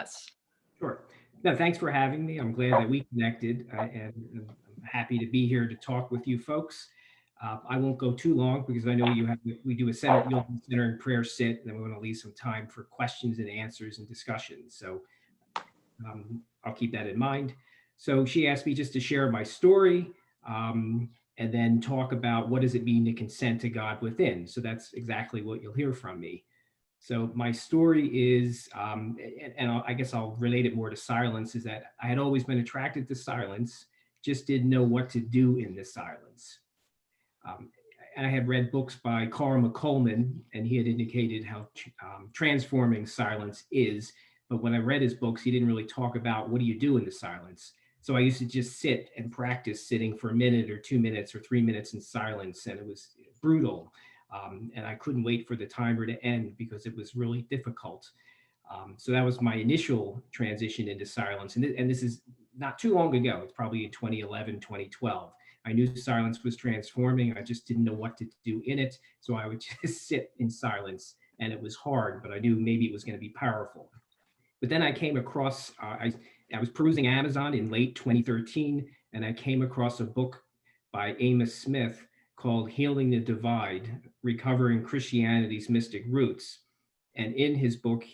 us. Sure. No, thanks for having me. I'm glad that we connected, and I'm happy to be here to talk with you folks. I won't go too long because I know we do a center, you'll do center and prayer sit, and then we want to leave some time for questions and answers and discussions. So I'll keep that in mind. So she asked me just to share my story, and then talk about what does it mean to consent to God within. So that's exactly what you'll hear from me. So my story is, I guess I'll relate it more to silence, is that I had always been attracted to silence, just didn't know what to do in the silence. Um, and I had read books by Carl McColman, and he had indicated how transforming silence is. But when I read his books, he didn't really talk about what do you do in the silence. So I used to just sit and practice sitting for a minute or 2 minutes or 3 minutes in silence, and it was brutal. And I couldn't wait for the timer to end because it was really difficult. So that was my initial transition into silence. And this is not too long ago. It's probably in 2011, 2012. I knew silence was transforming. I just didn't know what to do in it. So I would just sit in silence. And it was hard, but I knew maybe it was going to be powerful. But then I came across, I was perusing Amazon in late 2013, and I came across a book by Amos Smith called Healing the Divide, Recovering Christianity's Mystic Roots. And in his book,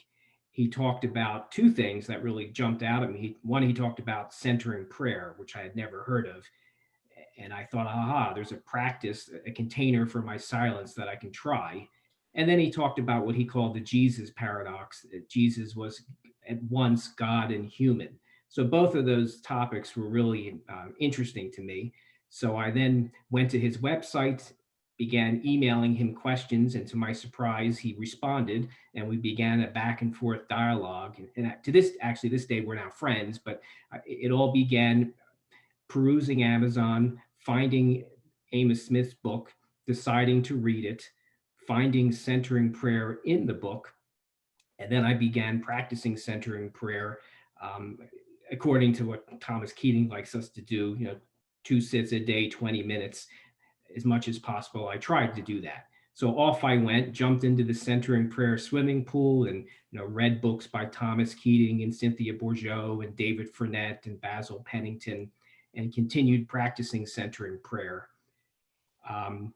he talked about two things that really jumped out at me. One, he talked about centering prayer, which I had never heard of. And I thought, aha, there's a practice, a container for my silence that I can try. And then he talked about what he called the Jesus paradox, that Jesus was at once God and human. So both of those topics were really interesting to me. So I then went to his website, began emailing him questions, and to my surprise, he responded, and we began a back and forth dialogue. And to this day, we're now friends, but it all began perusing Amazon, finding Amos Smith's book, deciding to read it, finding centering prayer in the book, and then I began practicing centering prayer um, according to what Thomas Keating likes us to do, 2 sits a day, 20 minutes, as much as possible. I tried to do that. So off I went, jumped into the centering prayer swimming pool, and read books by Thomas Keating and Cynthia Bourgeault and David Furnett and Basil Pennington, and continued practicing centering prayer. Um,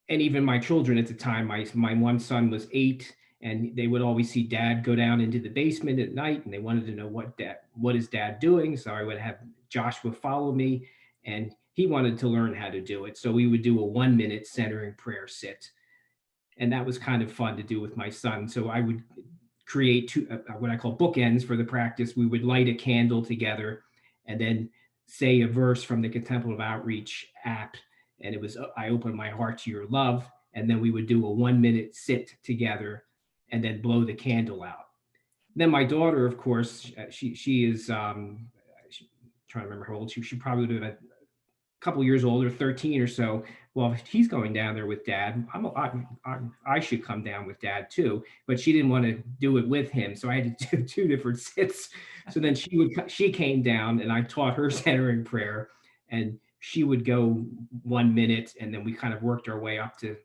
and even my children at the time, my one son was 8, and they would always see dad go down into the basement at night, and they wanted to know what is dad doing. So I would have Joshua follow me, and he wanted to learn how to do it. So we would do a 1 minute centering prayer sit. And that was kind of fun to do with my son. So I would create two, what I call bookends for the practice. We would light a candle together and then say a verse from the Contemplative Outreach app. And it was, I open my heart to your love. And then we would do a 1 minute sit together and then blow the candle out. Then my daughter, of course, she is, trying to remember how old she probably would have been couple years older, 13 or so. Well, if he's going down there with dad, I should come down with dad too. But she didn't want to do it with him, so I had to do two different sits. So then she came down, and I taught her centering prayer, and she would go 1 minute, and then we kind of worked our way up to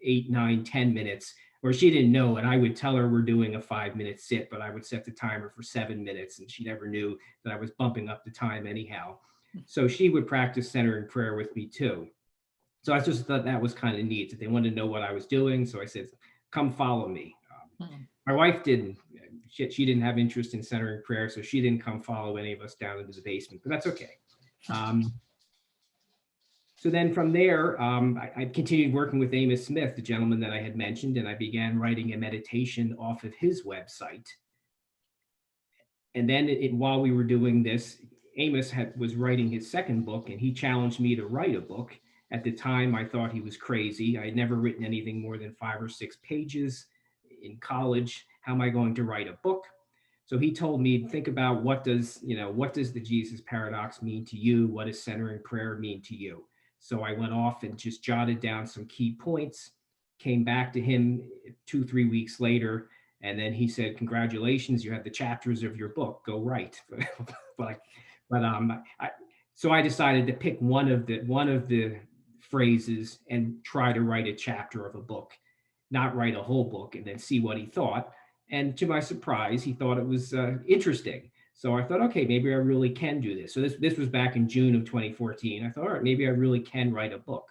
8, 9, 10 minutes. Where she didn't know, and I would tell her we're doing a 5 minute sit, but I would set the timer for 7 minutes, and she never knew that I was bumping up the time anyhow. So she would practice centering prayer with me too. So I just thought that was kind of neat that they wanted to know what I was doing. So I said, come follow me. Hmm. My wife didn't, she didn't have interest in centering prayer. So she didn't come follow any of us down into the basement, but that's okay. Um, so then from there, I continued working with Amos Smith, the gentleman that I had mentioned, and I began writing a meditation off of his website. And then while we were doing this, Amos was writing his second book, and he challenged me to write a book. At the time, I thought he was crazy. I had never written anything more than 5 or 6 pages in college. How am I going to write a book? So he told me, think about what does the Jesus paradox mean to you? What does centering prayer mean to you? So I went off and just jotted down some key points, came back to him 2, 3 weeks later, and then he said, congratulations, you have the chapters of your book, go write. but so I decided to pick one of the phrases and try to write a chapter of a book, not write a whole book, and then see what he thought. And to my surprise, he thought it was interesting. So I thought, okay, maybe I really can do this. So this was back in June of 2014. I thought, all right, maybe I really can write a book.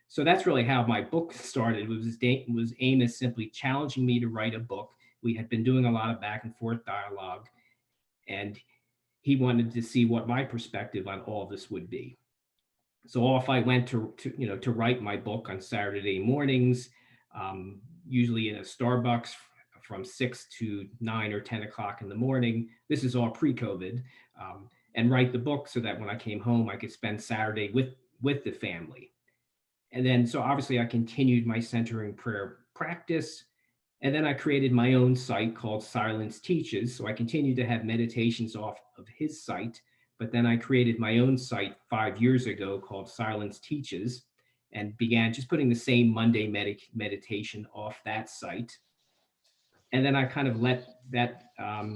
So that's really how my book started. Was Amos simply challenging me to write a book. We had been doing a lot of back and forth dialogue, and he wanted to see what my perspective on all this would be. So off I went to write my book on Saturday mornings, usually in a Starbucks from 6 to 9 or 10 o'clock in the morning. This is all pre-COVID, and write the book so that when I came home, I could spend Saturday with the family. And then, so obviously, I continued my centering prayer practice. And then I created my own site called Silence Teaches. So I continued to have meditations off of his site, but then I created my own site 5 years ago called Silence Teaches and began just putting the same Monday meditation off that site. And then I kind of let that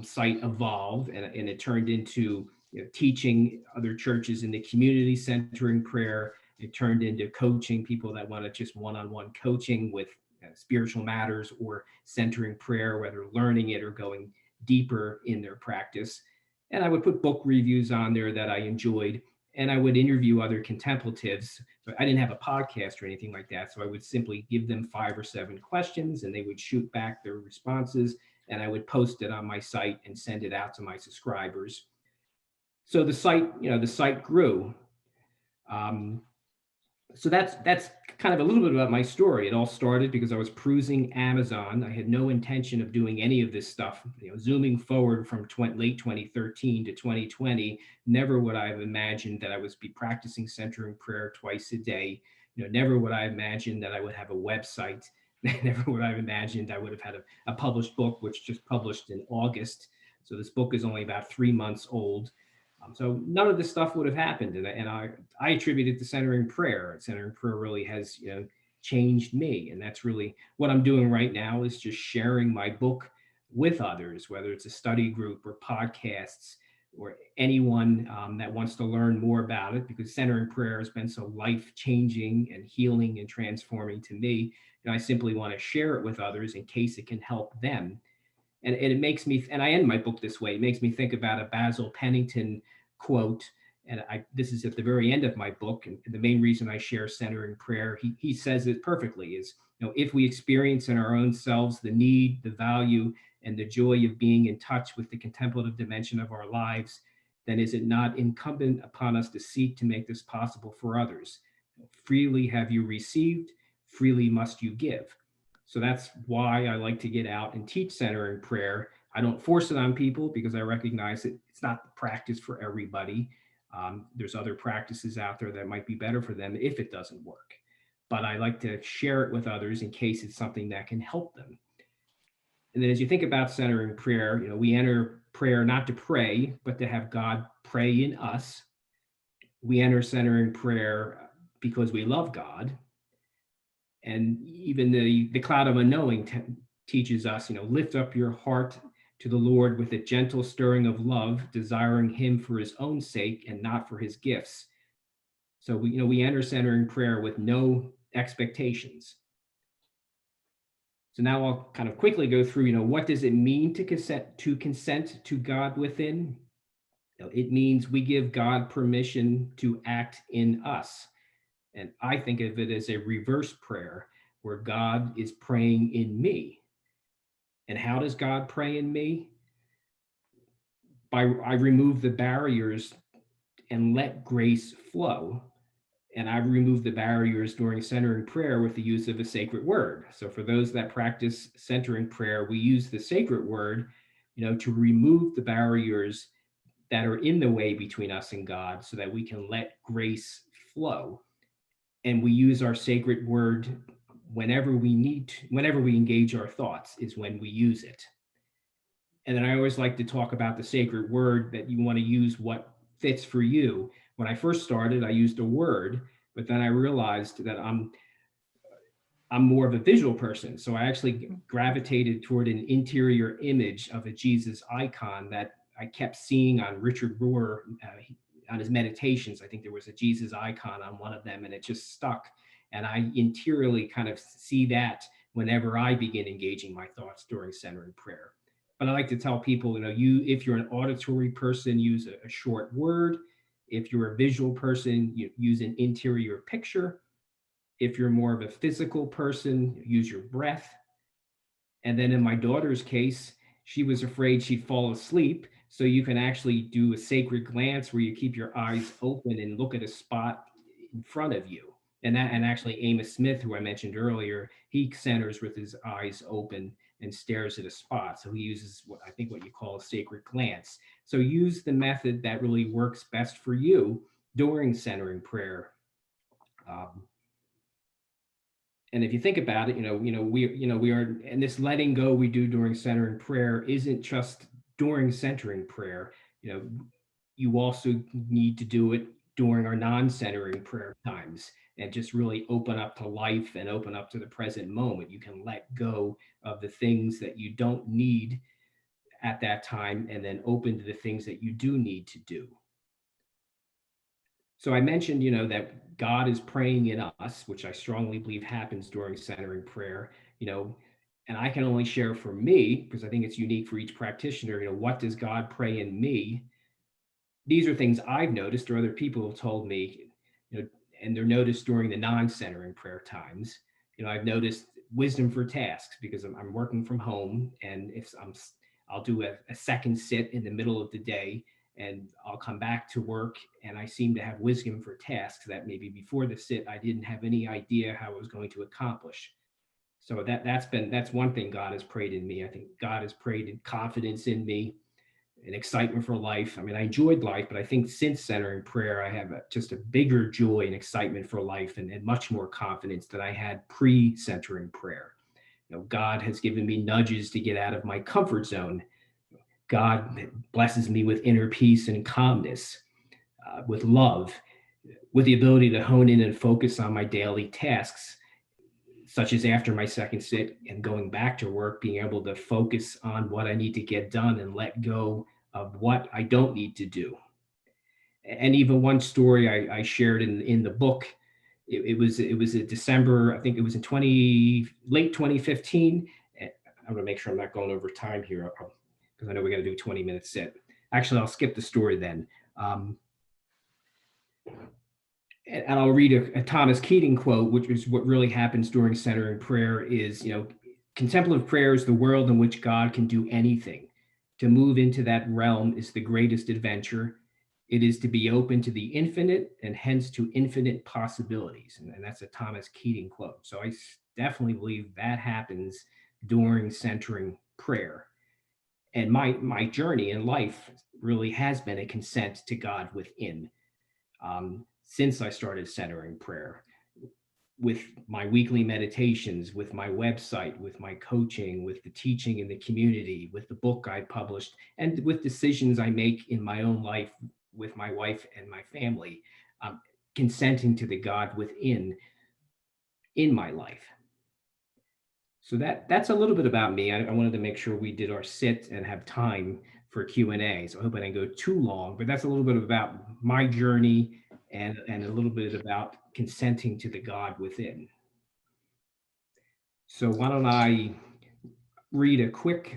site evolve, and it turned into teaching other churches in the community, centering prayer. It turned into coaching people that wanted just one-on-one coaching with spiritual matters or centering prayer, whether learning it or going deeper in their practice. And I would put book reviews on there that I enjoyed, and I would interview other contemplatives. But I didn't have a podcast or anything like that. So I would simply give them 5 or 7 questions and they would shoot back their responses, and I would post it on my site and send it out to my subscribers. So the site grew. Um, so that's kind of a little bit about my story. It all started because I was cruising Amazon. I had no intention of doing any of this stuff. Zooming forward from late 2013 to 2020, never would I have imagined that I would be practicing centering prayer twice a day. Never would I have imagined that I would have a website. Never would I have imagined I would have had a published book, which just published in August. So this book is only about 3 months old. So none of this stuff would have happened, and I attribute it to centering prayer. Centering prayer really has changed me, and that's really what I'm doing right now, is just sharing my book with others, whether it's a study group or podcasts or anyone that wants to learn more about it, because centering prayer has been so life changing and healing and transforming to me. I simply want to share it with others in case it can help them. And it makes me, and I end my book this way, it makes me think about a Basil Pennington quote. And this is at the very end of my book. And the main reason I share centering prayer, he says it perfectly, is, if we experience in our own selves the need, the value, and the joy of being in touch with the contemplative dimension of our lives, then is it not incumbent upon us to seek to make this possible for others? Freely have you received, freely must you give. So that's why I like to get out and teach centering prayer. I don't force it on people because I recognize that it's not the practice for everybody. There's other practices out there that might be better for them if it doesn't work. But I like to share it with others in case it's something that can help them. And then as you think about centering prayer, we enter prayer not to pray, but to have God pray in us. We enter centering prayer because we love God. And even the cloud of unknowing teaches us, lift up your heart to the Lord with a gentle stirring of love, desiring him for his own sake and not for his gifts. So we enter centering prayer with no expectations. So now I'll kind of quickly go through, what does it mean to consent to God within? It means we give God permission to act in us. And I think of it as a reverse prayer where God is praying in me. And how does God pray in me? I remove the barriers and let grace flow. And I remove the barriers during centering prayer with the use of a sacred word. So for those that practice centering prayer, we use the sacred word, to remove the barriers that are in the way between us and God so that we can let grace flow. And we use our sacred word whenever we engage our thoughts is when we use it. And then I always like to talk about the sacred word, that you want to use what fits for you. When I first started, I used a word, but then I realized that I'm more of a visual person. So I actually gravitated toward an interior image of a Jesus icon that I kept seeing on Richard Rohr on his meditations. I think there was a Jesus icon on one of them, and it just stuck. And I interiorly kind of see that whenever I begin engaging my thoughts during centering prayer. But I like to tell people, if you're an auditory person, use a short word. If you're a visual person, you use an interior picture. If you're more of a physical person, use your breath. And then in my daughter's case, she was afraid she'd fall asleep. So you can actually do a sacred glance where you keep your eyes open and look at a spot in front of you. And actually Amos Smith, who I mentioned earlier, he centers with his eyes open and stares at a spot. So he uses what you call a sacred glance. So use the method that really works best for you during centering prayer. Um, and if you think about it, we are, and this letting go we do during centering prayer isn't just during centering prayer. You also need to do it during our non-centering prayer times, and just really open up to life and open up to the present moment. You can let go of the things that you don't need at that time, and then open to the things that you do need to do. So I mentioned, that God is praying in us, which I strongly believe happens during centering prayer, and I can only share for me, because I think it's unique for each practitioner, what does God pray in me? These are things I've noticed, or other people have told me, and they're noticed during the non-centering prayer times. I've noticed wisdom for tasks, because I'm working from home, and I'll do a second sit in the middle of the day, and I'll come back to work, and I seem to have wisdom for tasks that maybe before the sit I didn't have any idea how I was going to accomplish. So that's one thing God has prayed in me. I think God has prayed in confidence in me, an excitement for life. I mean, I enjoyed life, but I think since centering prayer, I have just a bigger joy and excitement for life, and much more confidence than I had pre-centering prayer. God has given me nudges to get out of my comfort zone. God blesses me with inner peace and calmness, with love, with the ability to hone in and focus on my daily tasks, such as after my second sit and going back to work, being able to focus on what I need to get done and let go of what I don't need to do. And even one story I shared in the book, it was a December, I think it was in late 2015. I'm going to make sure I'm not going over time here, because I know we got to do a 20-minute sit. Actually, I'll skip the story then. And I'll read a Thomas Keating quote, which is what really happens during centering prayer is, contemplative prayer is the world in which God can do anything. To move into that realm is the greatest adventure. It is to be open to the infinite, and hence to infinite possibilities. And that's a Thomas Keating quote. So I definitely believe that happens during centering prayer. And my journey in life really has been a consent to God within. Since I started centering prayer, with my weekly meditations, with my website, with my coaching, with the teaching in the community, with the book I published, and with decisions I make in my own life with my wife and my family, consenting to the God within in my life. So that's a little bit about me. I wanted to make sure we did our sit and have time for Q&A. So I hope I didn't go too long, but that's a little bit about my journey, and a little bit about consenting to the God within. So why don't I read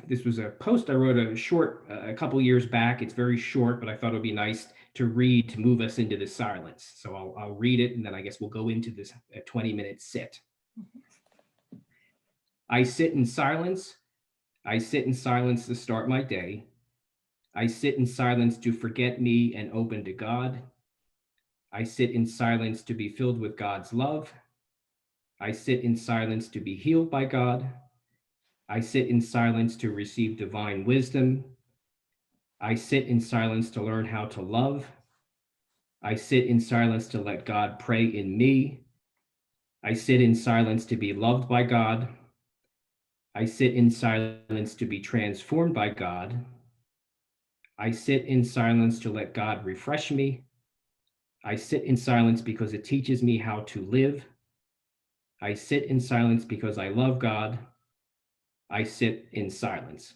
this was a post I wrote a couple years back. It's very short, but I thought it would be nice to read to move us into the silence. So I'll read it, and then I guess we'll go into this 20-minute sit. I sit in silence. I sit in silence to start my day. I sit in silence to forget me and open to God. I sit in silence to be filled with God's love. I sit in silence to be healed by God. I sit in silence to receive divine wisdom. I sit in silence to learn how to love. I sit in silence to let God pray in me. I sit in silence to be loved by God. I sit in silence to be transformed by God. I sit in silence to let God refresh me. I sit in silence because it teaches me how to live. I sit in silence because I love God. I sit in silence.